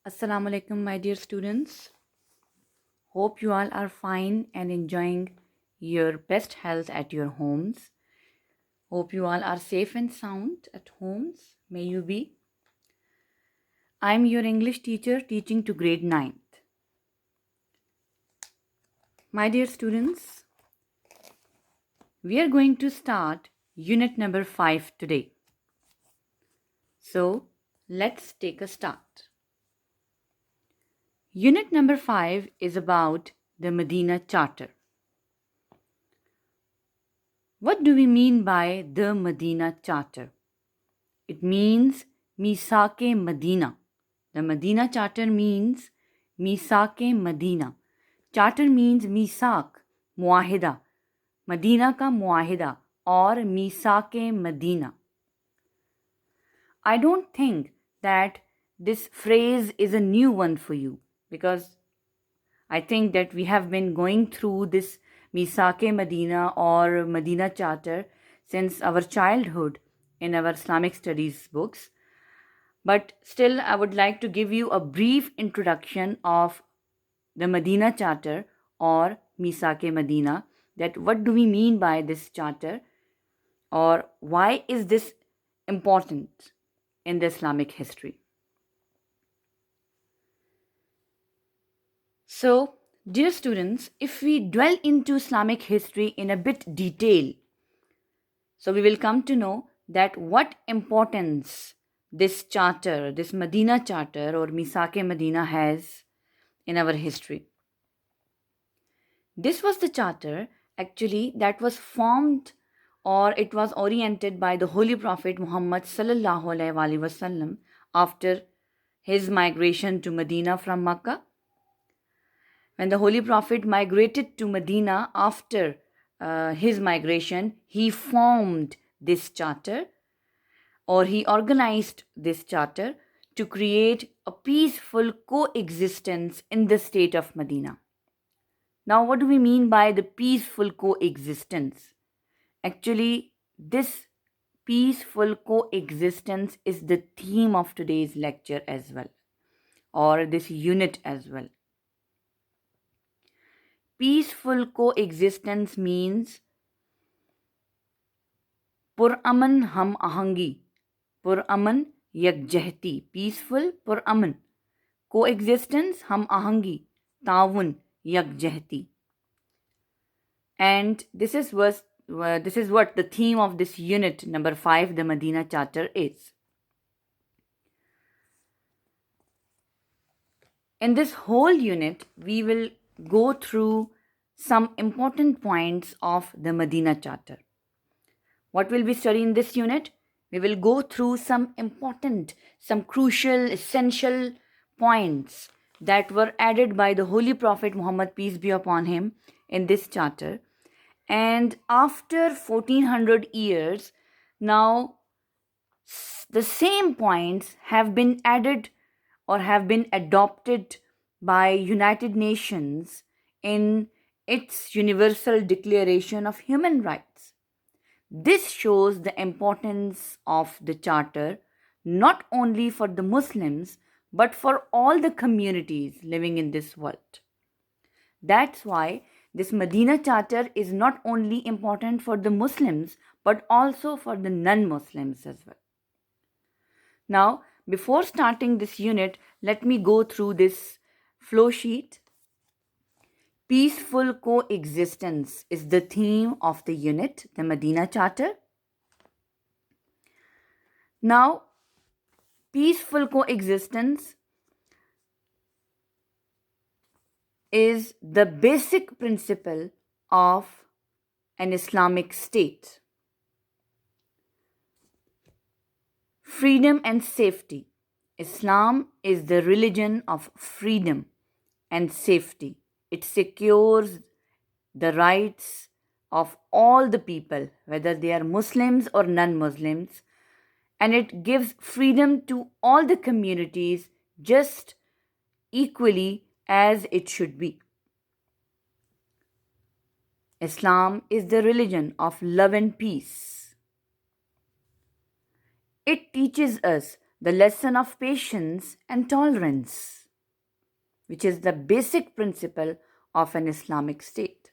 Assalamu alaikum, my dear students. Hope you all are fine and enjoying your best health at your homes. Hope you all are safe and sound at homes. May you be. I'm your English teacher teaching to grade 9th. My dear students, we are going to start unit number 5 today. So, let's take a start. Unit number 5 is about the Medina Charter. What do we mean by the Medina Charter? It means Misake Medina. The Medina Charter means Misake Medina. Charter means Misak, Muahida. Medina ka Muahida or Misake Medina. I don't think that this phrase is a new one for you because I think that we have been going through this Misake Medina or Medina Charter since our childhood in our Islamic studies books. But still, I would like to give you a brief introduction of the Medina Charter or Misake Medina. That what do we mean by this charter, or why is this important in the Islamic history? So, dear students, if we dwell into Islamic history in a bit detail, so we will come to know that what importance this charter, this Medina Charter or Misake Medina has in our history. This was the charter actually that was formed or it was oriented by the Holy Prophet Muhammad sallallahu alaihi wasallam after his migration to Medina from Makkah. When the Holy Prophet migrated to Medina after his migration, he formed this charter or he organized this charter to create a peaceful coexistence in the state of Medina. Now, what do we mean by the peaceful coexistence? Actually, this peaceful coexistence is the theme of today's lecture as well, or this unit as well. Peaceful coexistence means Puraman Ham Ahangi, Puraman Yakjahti, peaceful Puraman. Coexistence Ham Ahangi, Tawun Yakjahti. And this is what the theme of this unit number 5, the Medina Charter, is. In this whole unit, we will go through some important points of the Medina Charter. What will we study in this unit? We will go through some important, some crucial, essential points that were added by the Holy Prophet Muhammad, peace be upon him, in this charter. And after 1400 years, now the same points have been added or have been adopted by United Nations in its Universal Declaration of Human Rights. This shows the importance of the charter not only for the Muslims but for all the communities living in this world. That's why this Medina Charter is not only important for the Muslims but also for the non-Muslims as well. Now, before starting this unit, let me go through this flow sheet. Peaceful coexistence is the theme of the unit, the Medina Charter. Now, peaceful coexistence is the basic principle of an Islamic state. Freedom and safety. Islam is the religion of freedom and safety. It secures the rights of all the people, whether they are Muslims or non-Muslims, and it gives freedom to all the communities just equally as it should be. Islam is the religion of love and peace. It teaches us the lesson of patience and tolerance, which is the basic principle of an Islamic state.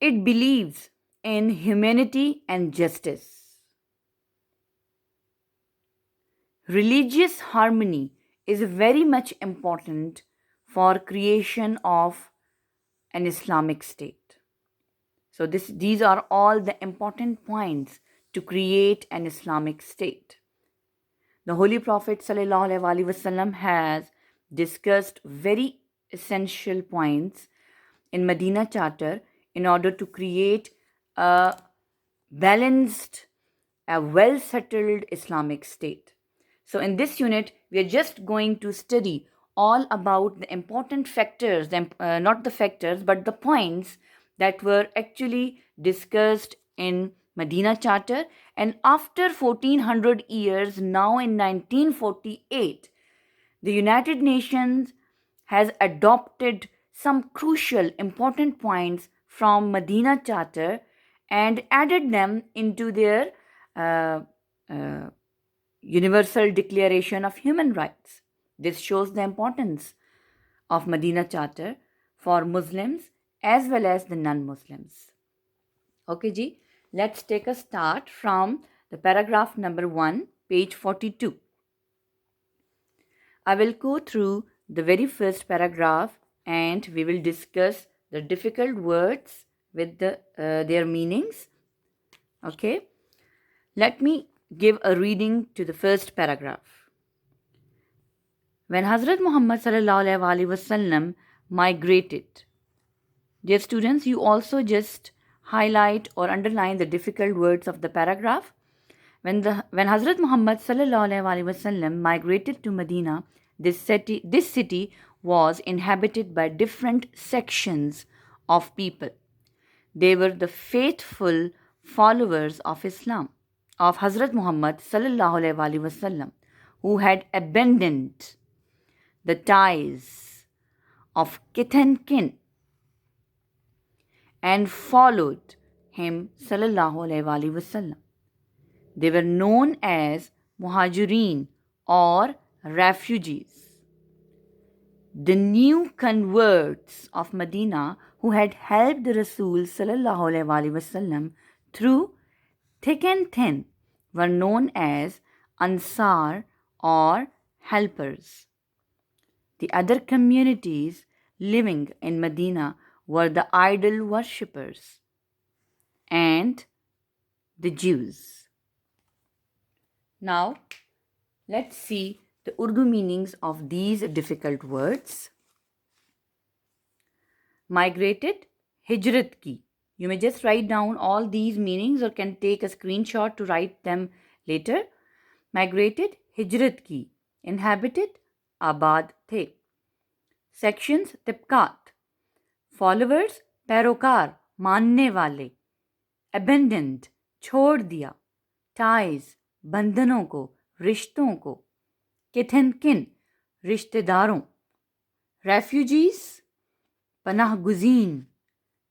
It believes in humanity and justice. Religious harmony is very much important for creation of an Islamic state. So these are all the important points to create an Islamic state. The Holy Prophet ﷺ has discussed very essential points in Medina Charter in order to create a balanced, a well-settled Islamic state. So in this unit, we are just going to study all about the important factors, not the factors, but the points that were actually discussed in Medina Charter. And after 1400 years, now in 1948, the United Nations has adopted some crucial important points from Medina Charter and added them into their Universal Declaration of Human Rights. This shows the importance of Medina Charter for Muslims as well as the non-Muslims. Okay, ji, let's take a start from the paragraph number 1, page 42. I will go through the very first paragraph and we will discuss the difficult words with their meanings. Okay, let me give a reading to the first paragraph. When Hazrat Muhammad sallallahu alaihi wasallam migrated, dear students, you also just highlight or underline the difficult words of the paragraph. When Hazrat Muhammad sallallahu alaihi wasallam migrated to Medina, this city was inhabited by different sections of people. They were the faithful followers of Islam, of Hazrat Muhammad sallallahu alaihi wasallam, who had abandoned the ties of kith and kin and followed him sallallahu alaihi wasallam. They were known as Muhajireen or refugees. The new converts of Medina who had helped the Rasul sallallahu alaihi wasallam through thick and thin were known as Ansar or helpers. The other communities living in Medina were the idol worshippers and the Jews. Now, let's see the Urdu meanings of these difficult words. Migrated, hijrat ki. You may just write down all these meanings or can take a screenshot to write them later. Migrated, hijrat ki. Inhabited, abad the. Sections, tibkat. Followers, पैरोकार, मानने वाले. Abandoned, छोड़ दिया. Ties, बंधनों को, रिश्तों को. Kith and kin, रिश्तेदारों. Refugees, पनाह गुज़ीन.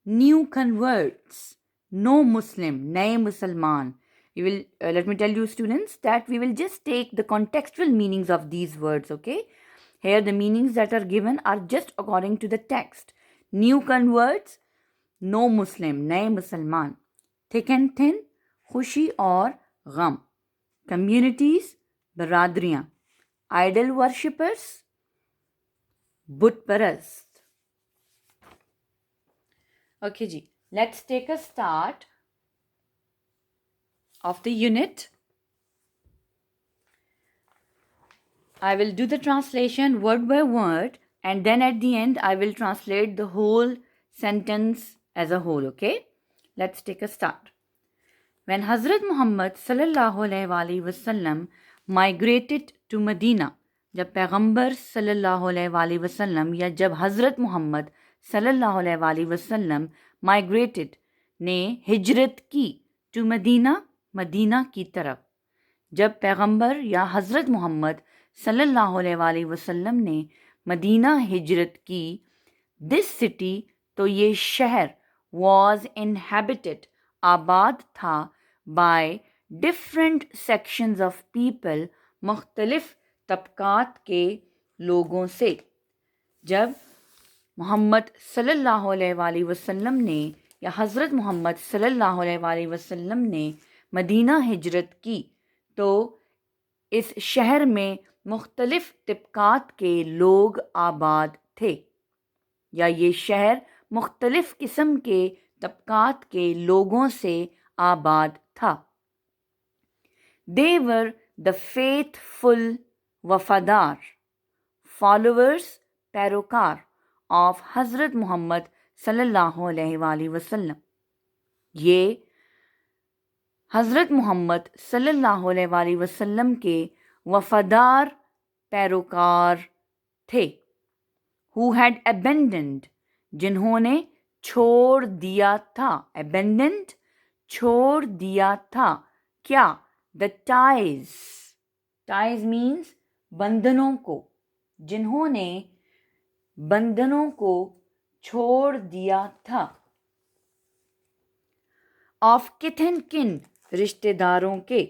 New converts, no Muslim, नए मुसलमान. You will let me tell you, students, that we will just take the contextual meanings of these words, okay? Here the meanings that are given are just according to the text. New converts, no Muslim, नए मुसलमान. Thick and thin, खुशी और गम. Communities, बरादरियाँ. Idol worshippers, बुत परस्त. Okay ji, let's take a start of the unit. I will do the translation word by word and then at the end I will translate the whole sentence as a whole, okay? Let's take a start. When Hazrat Muhammad sallallahu alaihi wasallam migrated to Medina, जब पैगंबर सल्लल्लाहु अलैहि वसल्लम या जब हज़रत मोहम्मद सल्लल्लाहु अलैहि वसल्लम माइग्रेटेड ने हिजरत की टू मदीना, मदीना की तरफ. जब पैगंबर या हज़रत मोहम्मद सल्लल्लाहु अलैहि वसल्लम ने मदीना हिजरत की, दिस सिटी, तो ये शहर, was inhabited, आबाद था, by different sections of people, مختلف طبقات کے لوگوں سے. جب محمد صلی اللہ علیہ وآلہ وسلم نے یا حضرت محمد صلی اللہ علیہ وآلہ وسلم نے مدینہ ہجرت کی تو اس شہر میں مختلف طبقات کے لوگ آباد تھے یا یہ شہر مختلف قسم کے طبقات کے لوگوں سے آباد تھا. They were the faithful وفادار followers پیروکار of حضرت محمد صلی اللہ علیہ وآلہ وسلم. یہ حضرت محمد صلی اللہ علیہ وآلہ وسلم کے وفادار پیروکار تھے. Who had abandoned جنہوں نے چھوڑ دیا تھا. Abandoned چھوڑ دیا تھا. کیا؟ The ties. Ties means بندھنوں کو. جنہوں نے بندھنوں کو چھوڑ دیا تھا. Of kith and kin رشتہ داروں کے.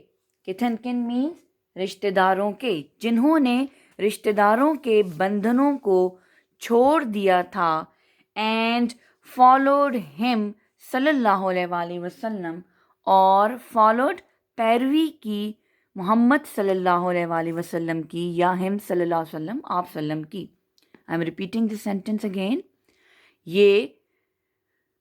Kith and kin means رشتہ داروں کے. جنہوں نے رشتہ داروں کے بندھنوں کو چھوڑ دیا تھا. And followed him صلی اللہ علیہ وآلہ وسلم اور followed پیروی کی محمد صلی اللہ علیہ وآلہ وسلم کی یا him صلی اللہ علیہ وسلم آپ وسلم کی. I am repeating this sentence again. یہ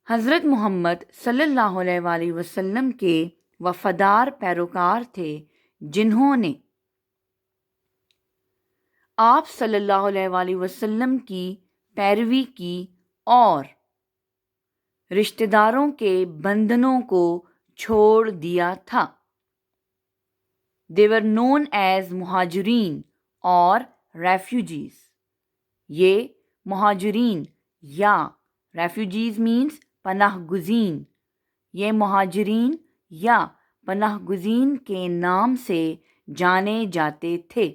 حضرت محمد صلی اللہ علیہ وآلہ وسلم کے وفادار پیروکار تھے جنہوں نے آپ صلی اللہ علیہ وآلہ وسلم کی پیروی کی اور رشتہ داروں کے بندھنوں کو چھوڑ دیا تھا. They were known as مہاجرین اور refugees. یہ مہاجرین یا refugees means پناہ گزین. یہ مہاجرین یا پناہ گزین کے نام سے جانے جاتے تھے.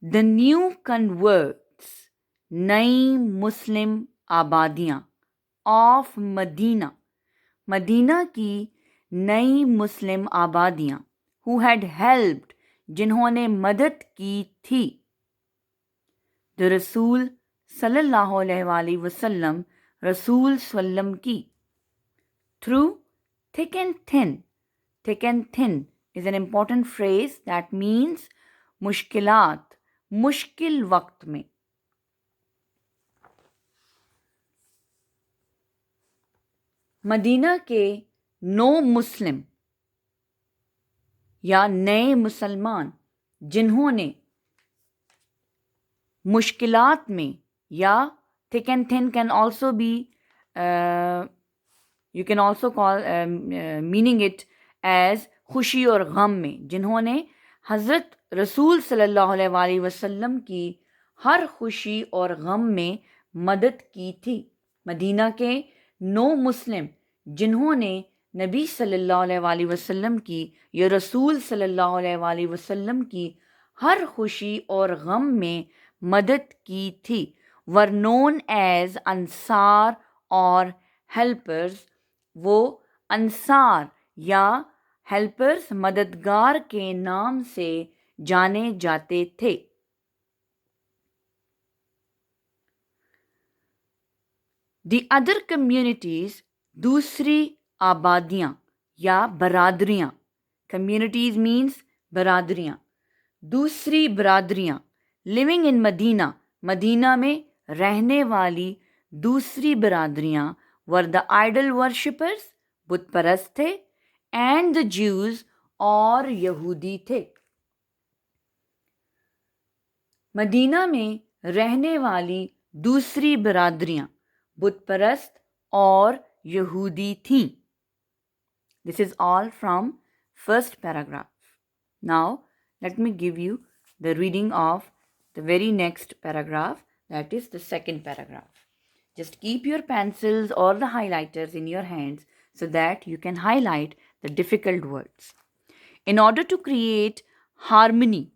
The new converts نئی مسلم آبادیاں of مدینہ مدینہ کی نئی مسلم آبادیاں who had helped جنہوں نے مدد کی تھی. The رسول صلی اللہ علیہ وآلہ وسلم رسول وسلم کی. Through thick and thin. Thick and thin is an important phrase that means مشکلات مشکل وقت میں. مدینہ کے نو مسلم یا نئے مسلمان جنہوں نے مشکلات میں یا thick and thin can also be you can also call meaning it as خوشی اور غم میں جنہوں نے حضرت رسول صلی اللہ علیہ وآلہ وسلم کی ہر خوشی اور غم میں مدد کی تھی. مدینہ کے نو مسلم جنہوں نے نبی صلی اللہ علیہ وآلہ وسلم کی یا رسول صلی اللہ علیہ وآلہ وسلم کی ہر خوشی اور غم میں مدد کی تھی were known as انصار اور ہیلپرز. وہ انصار یا ہیلپرز مددگار کے نام سے جانے جاتے تھے. The other communities دوسری آبادیاں یا برادریاں. Communities means برادریاں. دوسری برادریاں living in مدینہ مدینہ میں رہنے والی دوسری برادریاں were the idol worshippers بت پرست تھے and the Jews اور یہودی تھے. مدینہ میں رہنے والی دوسری برادریاں بت پرست اور یہودی تھیں. This is all from first paragraph. Now let me give you the reading of the very next paragraph, that is the second paragraph. Just keep your pencils or the highlighters in your hands so that you can highlight the difficult words. In order to create harmony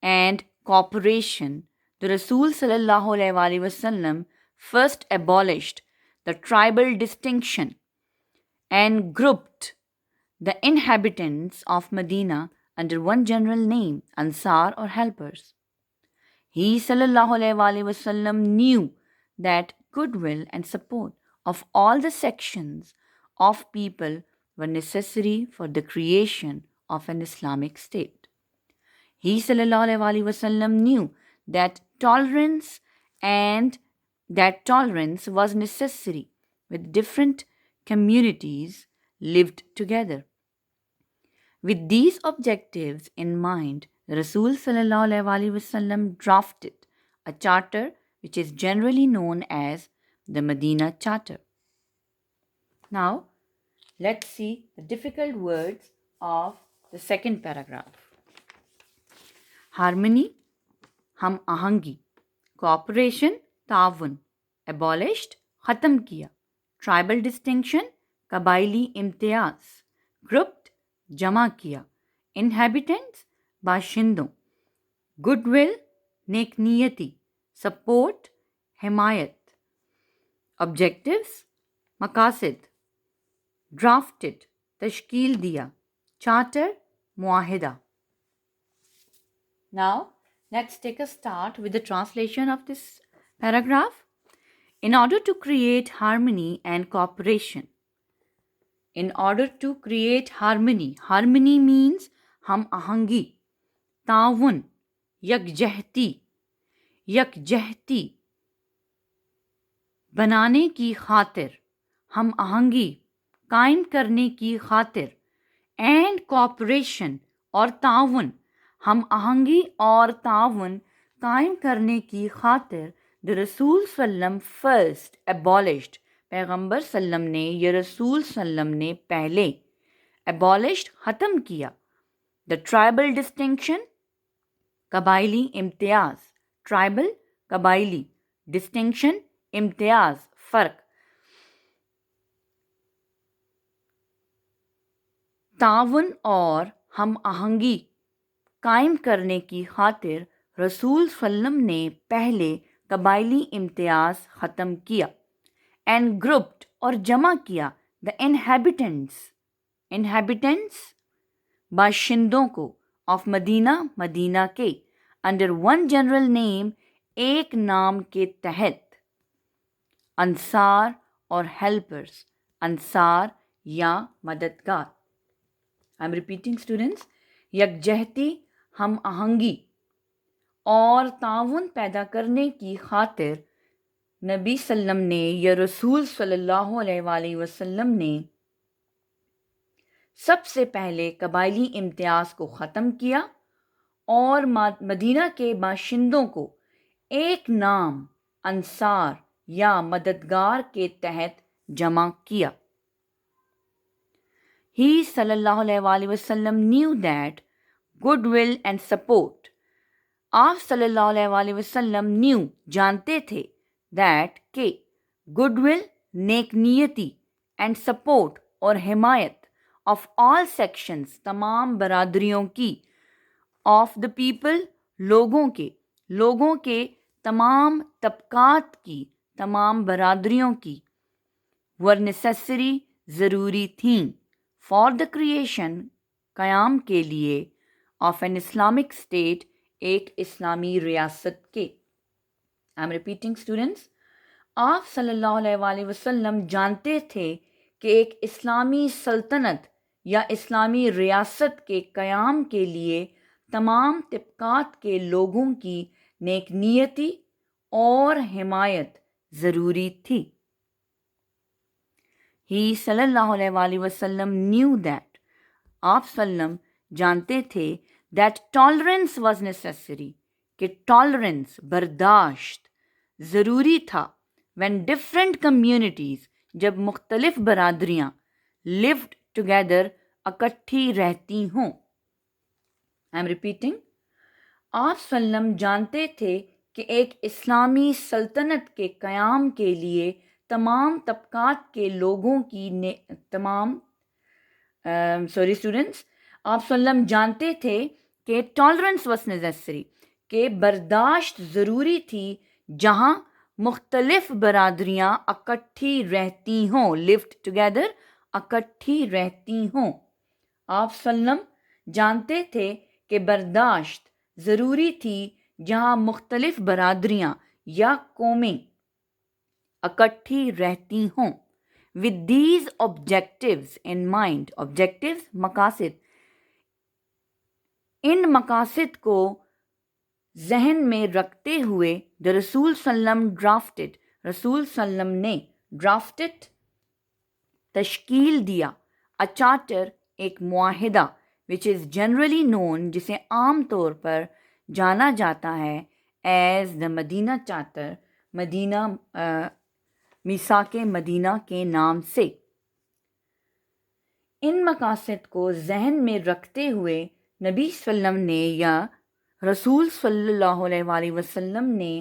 and cooperation, the Rasul sallallahu alaihi wasallam first abolished the tribal distinction and grouped the inhabitants of Medina under one general name, Ansar or helpers. He sallallahu alaihi wasallam knew that goodwill and support of all the sections of people were necessary for the creation of an Islamic state. He sallallahu alaihi wasallam knew that tolerance was necessary with different communities lived together. With these objectives in mind, Rasul sallallahu alaihi wasallam drafted a charter which is generally known as the Medina Charter. Now, let's see the difficult words of the second paragraph. Harmony, hum ahangi. Cooperation, taawun. Abolished, khatam kiya. Tribal distinction, kabaili imtiyaz. Grouped, jama kiya. Inhabitants, bashindon. Goodwill, नेक नियति. Support, हिमायत. Objectives, मकासिद. Drafted, तश्कील दिया. Charter, मुआहिदा. Now, let's take a start with the translation of this paragraph. In order to create harmony and cooperation. In order to create harmony. Harmony means hum ahangi. Taawun. यकजहती बनाने की खातिर, हम आहंगी कायम करने की खातिर, and cooperation और ताउन, हम आहंगी और ताउन कायम करने की खातिर द रसूल सल्लम फर्स्ट एबॉलिश्ड, पैगंबर सल्लम ने या रसूल सल्लम ने पहले एबॉलिश्ड ख़त्म किया द ट्राइबल डिस्टिंक्शन, कबाइली इम्तियाज़, ट्राइबल कबाइली, डिस्टिंक्शन इम्तियाज़ फ़र्क, तावन और हम आहंगी कायम करने की खातिर रसूल सल्लम ने पहले कबाइली इम्तियाज़ ख़त्म किया, एंड ग्रुप्ड और जमा किया द इनहेबिटेंट्स बाशिंदों को ऑफ मदीना, मदीना के, अंडर वन जनरल नेम, एक नाम के तहत, अंसार और हेल्पर्स, अंसार या मददगार. I am repeating students. यकजहती, हम आहंगी और ताउन पैदा करने की खातिर नबी सल्लम ने या रसूल सल्लल्लाहु अलैहि वसल्लम ने सबसे पहले कबाइली इम्तियाज़ को ख़त्म किया और मदीना के बाशिंदों को एक नाम अंसार या मददगार के तहत जमा किया. He sallallahu alaihi wasallam knew that goodwill and support. आप sallallahu alaihi wasallam knew, जानते थे, that के goodwill, नेक नियति, and support और हिमायत of all sections, तमाम बरादरियों की, of the people, लोगों के तमाम तबकात की, तमाम बरादरियों की, were necessary, ज़रूरी थीं, for the creation, क़याम के लिए, of an Islamic state, एक इस्लामी रियासत के. आई एम रिपीटिंग स्टूडेंट्स. आप सल्लल्लाहु अलैहि वसल्लम जानते थे कि एक इस्लामी सल्तनत या इस्लामी रियासत के क़याम के लिए तमाम तबकात के लोगों की नेक नियति और हिमायत ज़रूरी थी. He sallallahu alaihi wasallam knew that, आप सल्लम जानते थे, that tolerance was necessary, कि tolerance, बर्दाश्त, ज़रूरी था, when different communities, जब मुख्तलिफ बरादरियाँ, lived together, इकट्ठी रहती हों. आई एम रिपीटिंग. आप सल्लम जानते थे कि एक इस्लामी सल्तनत के क़याम के लिए तमाम तबकात के लोगों की आप सल्लम जानते थे कि टॉलरेंस वाज नेसेसरी, कि बर्दाश्त ज़रूरी थी जहाँ मुख्तलिफ बरादरियाँ इकट्ठी रहती हों, लिव्ड टुगेदर, इकट्ठी रहती हों. آپ سلم جانتے تھے کہ برداشت ضروری تھی جہاں مختلف برادریاں یا قومیں اکٹھی رہتی ہوں. With these objectives in mind, objectives مقاصد، ان مقاصد کو ذہن میں رکھتے ہوئے the رسول سلم drafted، رسول سلم نے drafted تشکیل دیا a charter، ایک معاہدہ which is generally known، جسے عام طور پر جانا جاتا ہے as the مدینہ چارٹر، مدینہ میثاق مدینہ کے نام سے. ان مقاصد کو ذہن میں رکھتے ہوئے نبی صلی اللہ علیہ وسلم نے یا رسول صلی اللہ علیہ وآلہ وسلم نے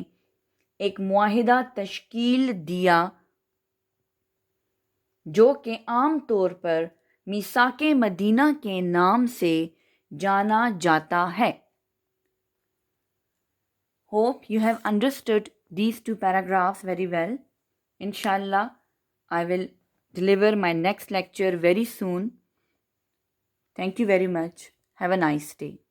ایک معاہدہ تشکیل دیا جو کہ عام طور پر میثاق مدینہ کے نام سے جانا جاتا ہے. Hope you have understood these two paragraphs very well. Inshallah, I will deliver my next lecture very soon. Thank you very much. Have a nice day.